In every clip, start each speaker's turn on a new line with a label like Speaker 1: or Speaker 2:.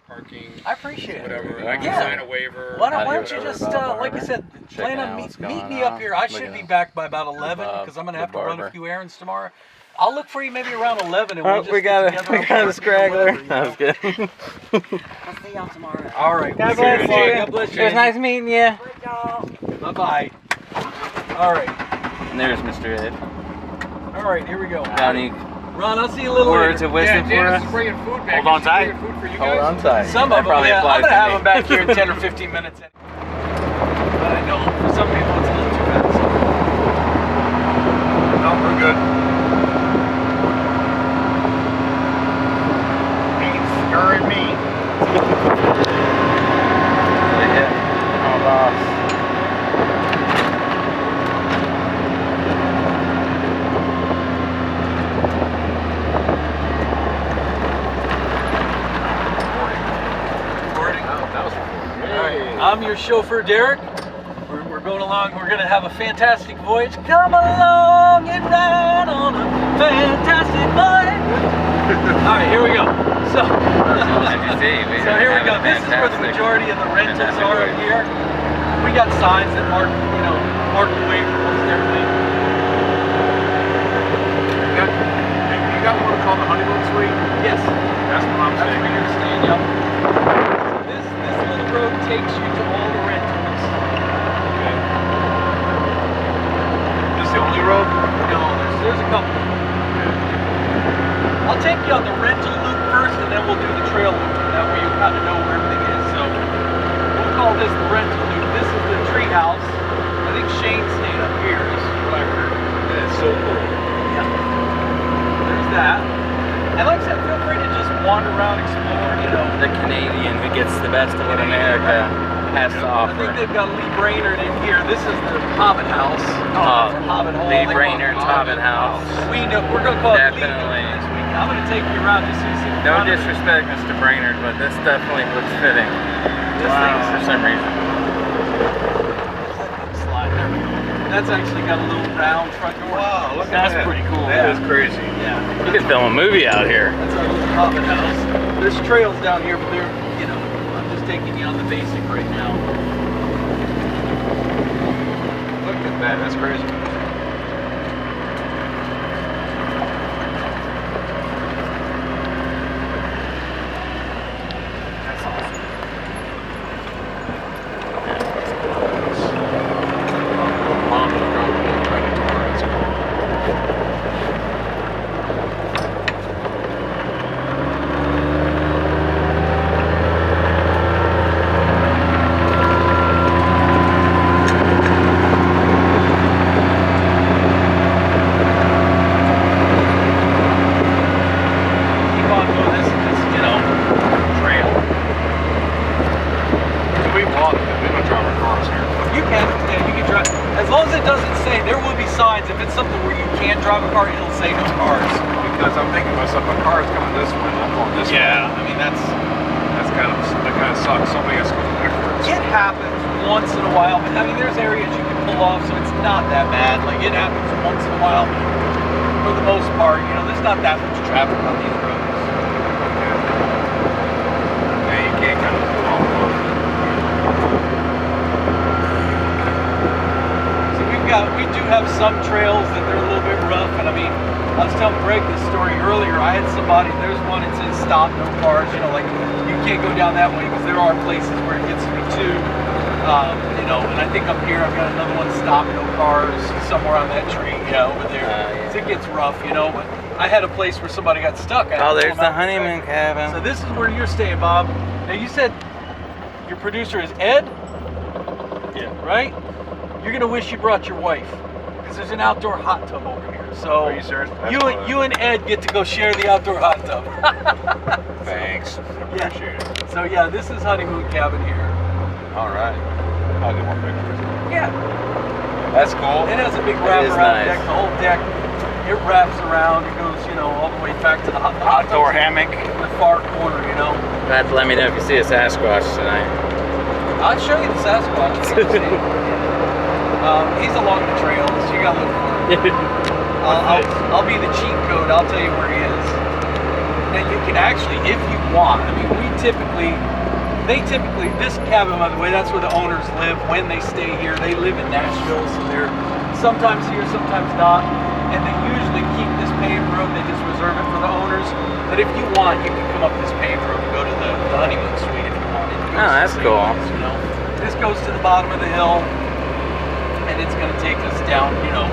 Speaker 1: parking.
Speaker 2: I appreciate it.
Speaker 1: Whatever.
Speaker 3: Yeah.
Speaker 1: I can sign a waiver.
Speaker 2: Why don't you just, like I said, plan on meet me up here. I should be back by about 11 because I'm going to have to run a few errands tomorrow. I'll look for you maybe around 11 and we'll just get together.
Speaker 3: We got a straggler. That was good.
Speaker 4: I'll see y'all tomorrow.
Speaker 2: All right.
Speaker 3: God bless you.
Speaker 2: God bless you.
Speaker 3: It was nice meeting you.
Speaker 2: Bye-bye. All right.
Speaker 3: And there's Mr. Ed.
Speaker 2: All right, here we go.
Speaker 3: Got any
Speaker 2: Ron, I'll see you a little
Speaker 3: words
Speaker 2: later.
Speaker 3: of wisdom for us?
Speaker 1: Is bringing food back.
Speaker 3: Hold on tight.
Speaker 1: Food for you
Speaker 3: Hold
Speaker 1: guys?
Speaker 3: on tight.
Speaker 2: Some of them,
Speaker 3: probably
Speaker 2: yeah. I'm
Speaker 3: applies
Speaker 2: going to
Speaker 3: to
Speaker 2: have
Speaker 3: me.
Speaker 2: them back here in 10 or 15 minutes. But I know for some people it's a little too fast.
Speaker 1: No, we're good. Ain't scaring me.
Speaker 3: Yeah. Oh, boss.
Speaker 2: I'm your chauffeur, Derrick. We're going along. We're going to have a fantastic voyage. Come along and ride on a fantastic voyage. All right, here we go. So here we go. This is where the majority of the rentals are up here. We got signs that mark the way for most everything.
Speaker 1: You got one called the honeymoon suite?
Speaker 2: Yes.
Speaker 1: That's what I'm saying.
Speaker 2: That's where you're staying, yep. So this little road takes you to all the rentals.
Speaker 1: Okay. This is the only road?
Speaker 2: No, there's a couple.
Speaker 1: Okay.
Speaker 2: I'll take you on the rental loop first, and then we'll do the trail loop. That way you kind of know where everything is. So we'll call this the rental loop. This is the tree house. I think Shane stayed up here, is what I heard.
Speaker 1: That's so cool.
Speaker 2: Yeah. There's that. And like I said, feel free to just wander around, explore,
Speaker 3: The Canadian who gets the best of what America has to
Speaker 2: I
Speaker 3: offer.
Speaker 2: think they've got Lee Brainerd in here. This is the Hobbit House. From Hobbit Hall.
Speaker 3: Lee
Speaker 2: They call it
Speaker 3: Brainerd's Hobbit House.
Speaker 2: We're going to call it Lee
Speaker 3: Definitely.
Speaker 2: this week. I'm going to take you around just so you see the
Speaker 3: No
Speaker 2: front of it.
Speaker 3: disrespect, Mr. Brainerd, but this definitely looks fitting.
Speaker 2: This thing's
Speaker 3: For some reason.
Speaker 2: slide there. That's actually got a little round front door.
Speaker 1: Wow, look
Speaker 2: That's
Speaker 1: at that.
Speaker 2: pretty cool.
Speaker 1: That is crazy.
Speaker 2: Yeah.
Speaker 3: You could film a movie out here.
Speaker 2: That's our little Hobbit house. There's trails down here, but they're, I'm just taking you on the basic right now.
Speaker 1: Look at that. That's crazy. That's awesome.
Speaker 2: Keep on doing this, trail.
Speaker 1: We walk, we don't drive our cars here.
Speaker 2: You can drive. As long as it doesn't say, there will be signs. If it's something where you can't drive a car, it'll say no cars.
Speaker 1: Because I'm thinking to myself, my car is coming this way, and I'm going this way.
Speaker 2: Yeah, I mean, that
Speaker 1: That kind of sucks. Somebody has to go backwards.
Speaker 2: it happens once in a while, but I mean, there's areas you can pull off, so it's not that bad. Like, it happens once in a while, but for the most part, there's not that much traffic on these roads.
Speaker 1: Yeah, you can't kind of pull off.
Speaker 2: So we do have some trails that they're a little bit rough, and I mean, I was telling Greg this story earlier. I had somebody, there's one that says stop, no cars, like you can't go down that way because there are places where it gets to be too, and I think up here I've got another one, stop, no cars, somewhere on that tree, over there.
Speaker 3: Yeah.
Speaker 2: So it gets rough, but I had a place where somebody got stuck.
Speaker 3: Oh, there's the honeymoon cabin.
Speaker 2: So this is where you're staying, Bob. Now you said your producer is Ed?
Speaker 1: Yeah.
Speaker 2: Right? You're gonna wish you brought your wife, because there's an outdoor hot tub over here. So
Speaker 1: Are you serious? That's
Speaker 2: you and Ed get to go share the outdoor hot tub.
Speaker 1: Thanks.
Speaker 2: Yeah.
Speaker 1: Appreciate it.
Speaker 2: So yeah, this is honeymoon cabin here.
Speaker 1: All right. I'll get more pictures.
Speaker 2: Yeah.
Speaker 1: That's cool.
Speaker 2: It has a big
Speaker 3: It
Speaker 2: wrap
Speaker 3: is
Speaker 2: around
Speaker 3: nice.
Speaker 2: deck. The whole deck, it wraps around. It goes, all the way back to the hot
Speaker 1: Outdoor
Speaker 2: tub's
Speaker 1: hammock.
Speaker 2: in the far corner.
Speaker 3: You have to let me know if you see a Sasquatch tonight.
Speaker 2: I'll show you the Sasquatch. He's along the trail, so you gotta look for him. I'll be the cheat code. I'll tell you where he is. And you can actually, if you want, I mean, they typically, this cabin, by the way, that's where the owners live when they stay here. They live in Nashville, so they're sometimes here, sometimes not. And they usually keep this paved road, they just reserve it for the owners. But if you want, you can come up this paved road and go to the honeymoon suite if you want.
Speaker 3: Oh, that's cool.
Speaker 2: You know, this goes to the bottom of the hill, and it's going to take us down, you know,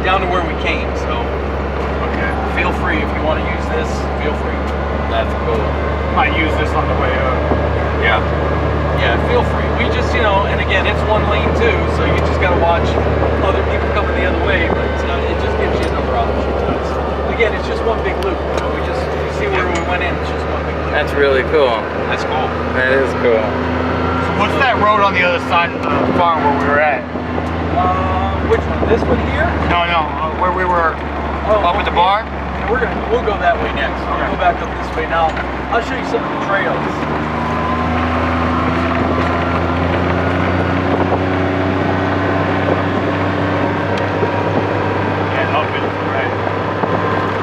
Speaker 2: down to where we came. So,
Speaker 1: Okay.
Speaker 2: feel free if you want to use this. Feel free.
Speaker 3: That's cool.
Speaker 1: Might use this on the way up. Yeah.
Speaker 2: Yeah, feel free. We just, you know, and again, it's one lane too, so you just got to watch other people coming the other way. But it just gives you another option. Again, it's just one big loop. You know, we just see where we went in. It's just one big loop.
Speaker 3: That's really cool.
Speaker 1: That's cool.
Speaker 3: That is cool.
Speaker 1: So what's that road on the other side of the farm where we were at?
Speaker 2: Which one? This one here?
Speaker 1: No, where we were up at the bar?
Speaker 2: Yeah, we'll go that way next. We'll go back up this way now. I'll show you some of the trails.
Speaker 1: Yeah, up it, right.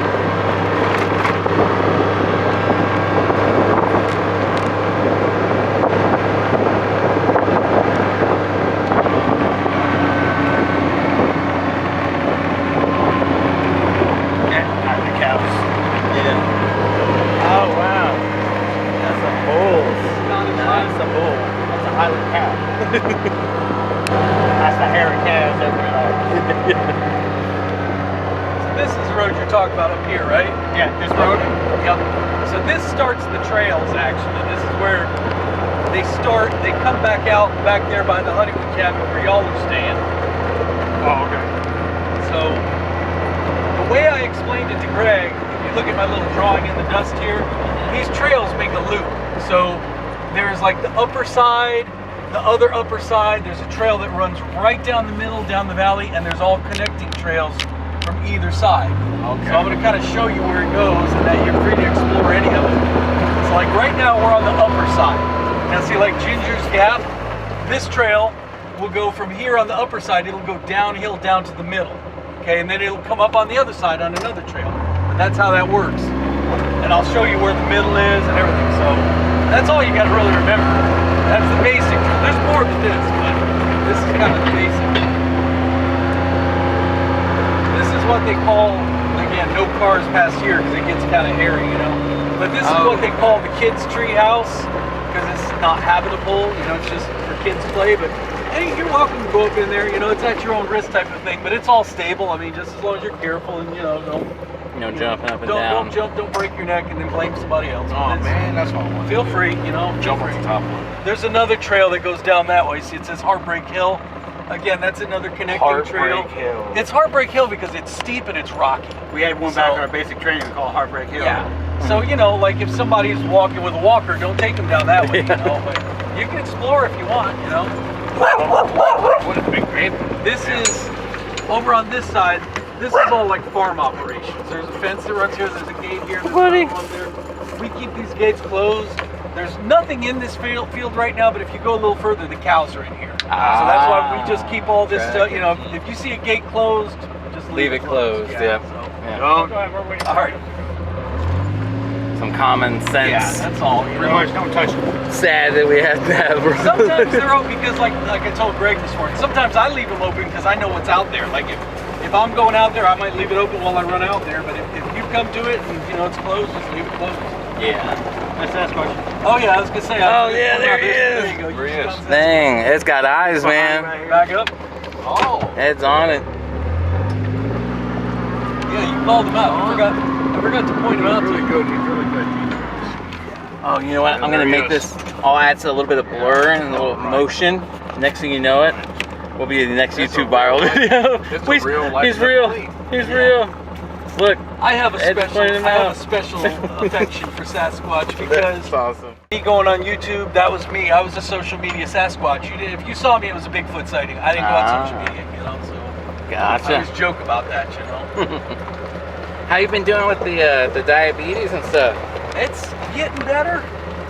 Speaker 1: Yeah, the cows.
Speaker 2: Yeah.
Speaker 3: Oh, wow. That's a Poehls.
Speaker 2: That's
Speaker 3: a bull.
Speaker 1: That's a Highland cow. That's the hairy cows that we like.
Speaker 2: So this is the road you're talking about up here, right?
Speaker 1: Yeah, this road.
Speaker 2: Yep. So this starts the trails actually. This is where they start. They come back out back there by the honeymoon cabin where y'all are staying.
Speaker 1: Oh, okay.
Speaker 2: So the way I explained it to Greg, if you look at my little drawing in the dust here, these trails make a loop. So there's like the upper side, the other upper side, there's a trail that runs right down the middle, down the valley, and there's all connecting trails from either side.
Speaker 1: Okay.
Speaker 2: So I'm going to kind of show you where it goes and that you're free to explore any of it. So like right now we're on the upper side. Now see like Ginger's Gap, this trail will go from here on the upper side, it'll go downhill down to the middle. Okay, and then it'll come up on the other side on another trail. And that's how that works. And I'll show you where the middle is and everything. So that's all you got to really remember. That's the basic. There's more to this, but this is kind of the basic. This is what they call, again, no cars past here because it gets kind of hairy, you know. But this is what they call the kids' tree house because it's not habitable, you know, it's just for kids to play. But hey, you're welcome to go up in there, you know, it's at your own risk type of thing. But it's all stable. I mean, just as long as you're careful and, you know,
Speaker 3: Jumping up and
Speaker 2: don't
Speaker 3: down.
Speaker 2: jump, don't break your neck and then blame somebody else.
Speaker 1: Oh man, that's what I want.
Speaker 2: Feel free, you know.
Speaker 1: Jump
Speaker 2: feel
Speaker 1: on
Speaker 2: free.
Speaker 1: the top one.
Speaker 2: There's another trail that goes down that way. See, it says Heartbreak Hill. Again, that's another connecting trail.
Speaker 1: Hill.
Speaker 2: It's Heartbreak Hill because it's steep and it's rocky.
Speaker 1: We had one back in our basic training we call Heartbreak Hill.
Speaker 2: Yeah. So, you know, like if somebody's walking with a walker, don't take them down that way, you know. But you can explore if you want, you know.
Speaker 1: What a big baby.
Speaker 2: This is, over on this side, this is all like farm operations. There's a fence that runs here, there's a gate here, there's another one there. We keep these gates closed. There's nothing in this field right now, but if you go a little further, the cows are in here. So that's why we just keep all this stuff, you know, if you see a gate closed, just leave it closed.
Speaker 3: Yeah.
Speaker 2: So.
Speaker 1: Don't.
Speaker 2: All right.
Speaker 3: Some common sense.
Speaker 2: Yeah, that's all. You
Speaker 1: Pretty
Speaker 2: know.
Speaker 1: much don't touch it.
Speaker 3: Sad that we have to have.
Speaker 2: Sometimes they're open because, like I told Greg this morning, sometimes I leave them open because I know what's out there. Like if I'm going out there, I might leave it open while I run out there. But if you come to it and you know it's closed, just leave it closed.
Speaker 3: Yeah.
Speaker 1: Let's ask question.
Speaker 2: Oh yeah, I was gonna say.
Speaker 3: Oh, yeah, there he is.
Speaker 2: There you go.
Speaker 1: There he is.
Speaker 3: Dang, it's got eyes, man.
Speaker 2: Back up.
Speaker 1: Oh.
Speaker 3: Head's on it.
Speaker 2: Yeah, you called him out. I forgot to point him out.
Speaker 1: He's really good. He's really good.
Speaker 3: Oh, you know what? I'm gonna make this. I'll add to a little bit of blur and a little motion. Next thing you know it, will be the next
Speaker 1: It's
Speaker 3: YouTube
Speaker 1: a
Speaker 3: viral
Speaker 1: real
Speaker 3: video.
Speaker 1: It's a real life
Speaker 3: He's real.
Speaker 1: athlete.
Speaker 3: He's real. Look.
Speaker 2: I have a
Speaker 3: Ed's pointing him out.
Speaker 2: special affection for Sasquatch because
Speaker 3: That's awesome.
Speaker 2: me going on YouTube, that was me. I was a social media Sasquatch. If you saw me, it was a Bigfoot sighting. I didn't go on social media, you know. So I
Speaker 3: Gotcha.
Speaker 2: always joke about that, you know.
Speaker 3: How you been doing with the diabetes and stuff?
Speaker 2: It's getting better.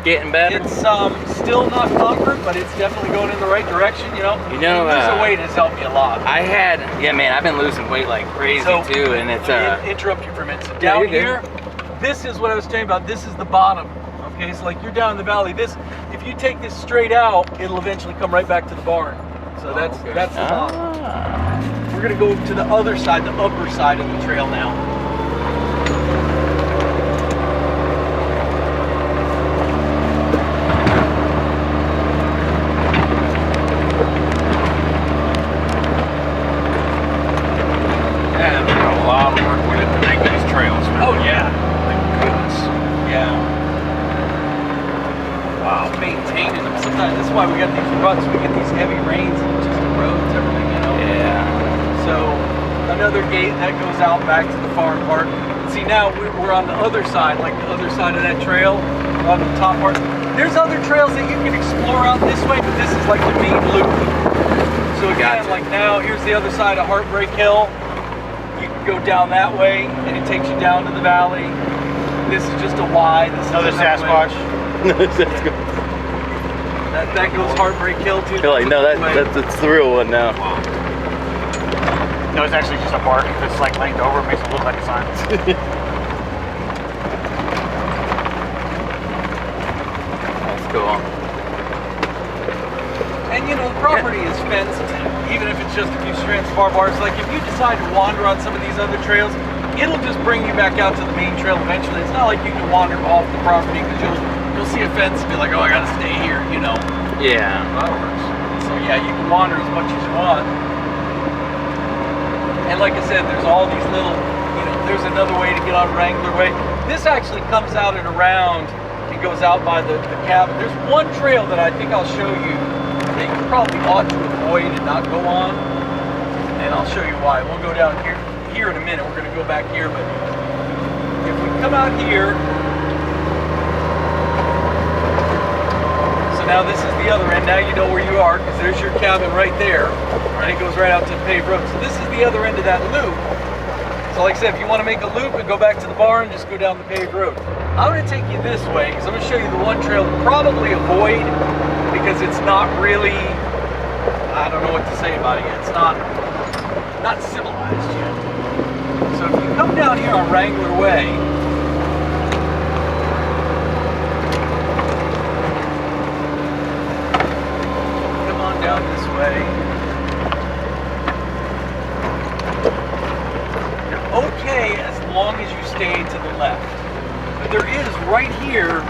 Speaker 3: Getting better?
Speaker 2: It's still not conquered, but it's definitely going in the right direction, you know.
Speaker 3: You know,
Speaker 2: losing weight has helped me a lot.
Speaker 3: yeah, man, I've been losing weight like crazy
Speaker 2: So,
Speaker 3: too, and it's
Speaker 2: Let me interrupt you for a minute. So
Speaker 3: Yeah,
Speaker 2: down
Speaker 3: you're good.
Speaker 2: here, this is what I was telling you about. This is the bottom. Okay, so like you're down in the valley. This, if you take this straight out, it'll eventually come right back to the barn. So that's the bottom. We're gonna go to the other side, the upper side of the trail now.
Speaker 1: And there's a lot of work went into making these trails.
Speaker 2: Oh yeah.
Speaker 1: Thank goodness.
Speaker 2: Yeah. Wow. Maintaining them. Sometimes that's why we got these ruts. We get these heavy rains and it just erodes everything, you know.
Speaker 3: Yeah.
Speaker 2: So another gate that goes out back to the farm part. See, now we're on the other side, like the other side of that trail, on the top part. There's other trails that you can explore out this way, but this is like the main loop. So again, like now, here's the other side of Heartbreak Hill. You can go down that way, and it takes you down to the valley. This is just a Y. This
Speaker 5: Another
Speaker 2: is another
Speaker 5: Sasquatch.
Speaker 3: That's good.
Speaker 2: That goes Heartbreak Hill too.
Speaker 3: You're like, no, that's the real one now.
Speaker 5: No, it's actually just a bark. It's like leaned over, makes it look like a sign.
Speaker 3: That's cool.
Speaker 2: And you know, the property is fenced, even if it's just a few strands of barbed wire. Like if you decide to wander on some of these other trails, it'll just bring you back out to the main trail eventually. It's not like you can wander off the property because you'll see a fence and be like, oh, I gotta stay here, you know.
Speaker 3: Yeah.
Speaker 2: That works. So yeah, you can wander as much as you want. And like I said, there's all these little, you know, there's another way to get on Wrangler Way. This actually comes out and around and goes out by the cabin. There's one trail that I think I'll show you that you probably ought to avoid and not go on. And I'll show you why. We'll go down here in a minute. We're going to go back here, but if we come out here, so now this is the other end. Now you know where you are because there's your cabin right there. And it goes right out to the paved road. So this is the other end of that loop. So like I said, if you want to make a loop and go back to the barn, just go down the paved road. I'm going to take you this way because I'm going to show you the one trail to probably avoid because it's not really, I don't know what to say about it yet. It's not civilized yet. So if you come down here on Wrangler Way, come on down this way. You're okay as long as you stay to the left. But there is right here,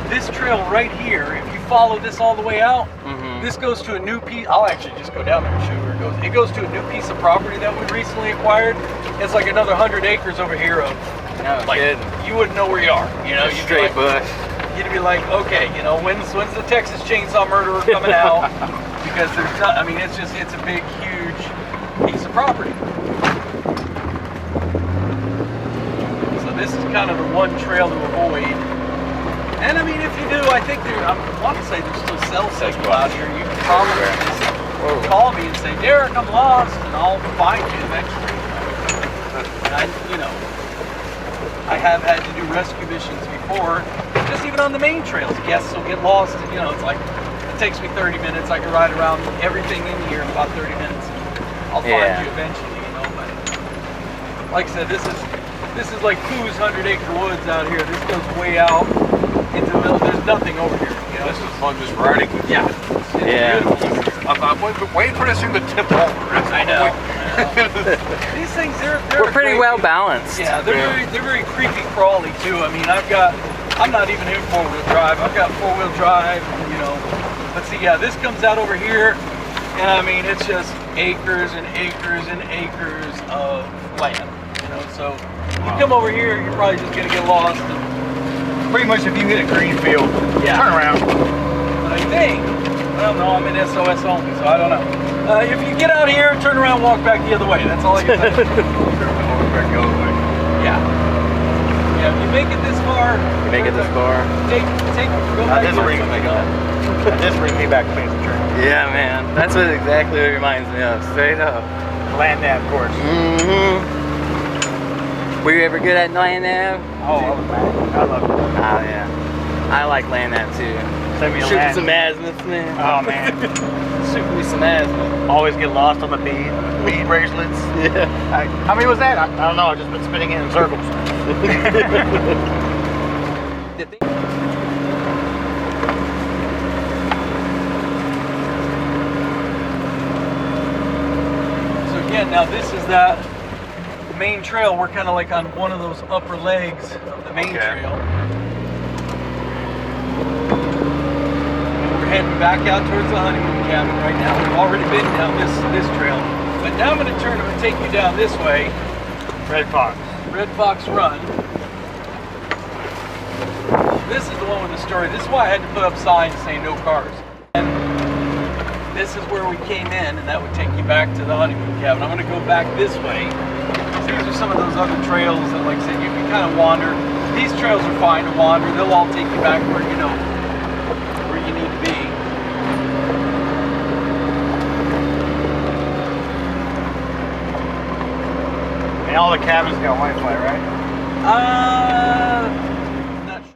Speaker 2: this trail right here, if you follow this all the way out, this goes to a new piece. I'll actually just go down there and show you where it goes. It goes to a new piece of property that we recently acquired. It's like another 100 acres over here of, like, you wouldn't know where you are. You know, you'd
Speaker 3: straight bush.
Speaker 2: You'd be like, okay, you know, when's the Texas Chainsaw Murderer coming out? Because there's not, I mean, it's a big, huge piece of property. So this is kind of the one trail to avoid. And I mean, if you do, I think I want to say there's still cell signal out here. You can probably just call me and say, Derrick, I'm lost, and I'll find you eventually. And I have had to do rescue missions before, just even on the main trails. Guests will get lost, and it's like, it takes me 30 minutes. I can ride around everything in here in about 30 minutes. I'll find you eventually, But like I said, this is like Poehls 100-acre woods out here. This goes way out into the middle. There's nothing over here.
Speaker 1: This is fun just riding with you.
Speaker 2: Yeah. Beautiful.
Speaker 1: I'm waiting for this thing to tip over.
Speaker 2: I know. These things,
Speaker 3: we're pretty well balanced.
Speaker 2: Yeah, they're very creepy crawly too. I mean, I'm not even in 4-wheel drive. I've got 4-wheel drive, But see, yeah, this comes out over here, and I mean, it's just acres and acres and acres of land. So you come over here, you're probably just gonna get lost. And
Speaker 5: Pretty much if you hit a green field, turn around.
Speaker 2: But I think, well, no, I'm in SOS only, so I don't know. If you get out here, turn around, walk back the other way. That's all I can say. Yeah. Yeah, if you make it this far.
Speaker 3: Make it this far.
Speaker 2: Go back.
Speaker 5: This brings me back to Centurions.
Speaker 3: Yeah, man. That's exactly what it reminds me of. Straight up.
Speaker 5: Land nav course.
Speaker 3: Were you ever good at land nav?
Speaker 5: Oh, I love it.
Speaker 3: Oh, yeah. I like land nav too.
Speaker 5: Send me a
Speaker 3: Shooting
Speaker 5: land.
Speaker 3: some azimuths, man.
Speaker 5: Oh man.
Speaker 3: Shooting me some azimuth.
Speaker 5: Always get lost on the bead bracelets.
Speaker 3: Yeah.
Speaker 5: How many was that? I don't know. I've just been spinning it in circles.
Speaker 3: The thing-
Speaker 2: So again, now this is that main trail. We're kind of like on one of those upper legs of the main
Speaker 1: Okay.
Speaker 2: trail. We're heading back out towards the honeymoon cabin right now. We've already been down this trail, but now I'm going to turn and take you down this way,
Speaker 5: Red Fox.
Speaker 2: Red Fox Run. This is the one with the story. This is why I had to put up signs saying no cars. And this is where we came in, and that would take you back to the honeymoon cabin. I'm going to go back this way. These are some of those other trails that, like I said, you can kind of wander. These trails are fine to wander. They'll all take you back where you know where you need to be.
Speaker 5: And all the cabins got Wi-Fi, right?